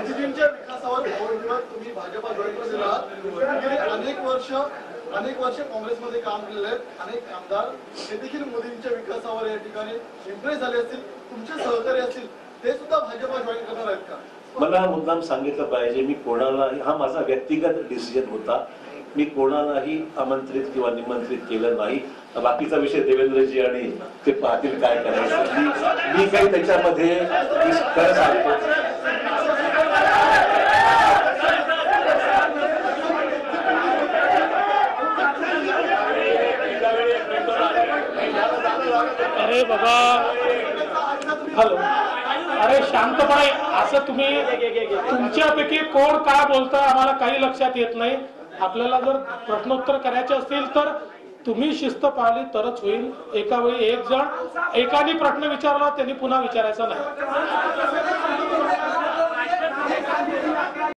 मोदीजींच्या विकासावर तुम्ही भाजपा जॉईन केलेला आहात. अनेक वर्ष काँग्रेसमध्ये काम केलेले आहेत. अनेक आमदार हे देखील मोदींच्या विकासावर या ठिकाणी इम्प्रेस झाले असतील, तुमचे सहकारी असतील, ते सुद्धा भाजपा जॉईन करणार आहेत का? मला मुद्दाम सांगितलं पाहिजे, मी कोणालाही, हा माझा व्यक्तिगत डिसिजन होता, मी कोणालाही आमंत्रित किंवा निमंत्रित केलं नाही. बाकीचा विषय देवेंद्रजी आणि ते पाहतील काय करायचं. मी काही त्याच्यामध्ये खरं सांगतो. अरे बाबा, हॅलो, अरे शांतपणे, असं तुम्ही तुमच्यापैकी कोण काय बोलतं आम्हाला काही लक्षात येत नाही. आपल्याला जर प्रश्नोत्तर करायचे असतील तर तुम्ही शिस्त पाळली तरच होईल. एका वेळी एक जण एकाने प्रश्न विचारला त्यांनी पुन्हा विचारायचा नाही.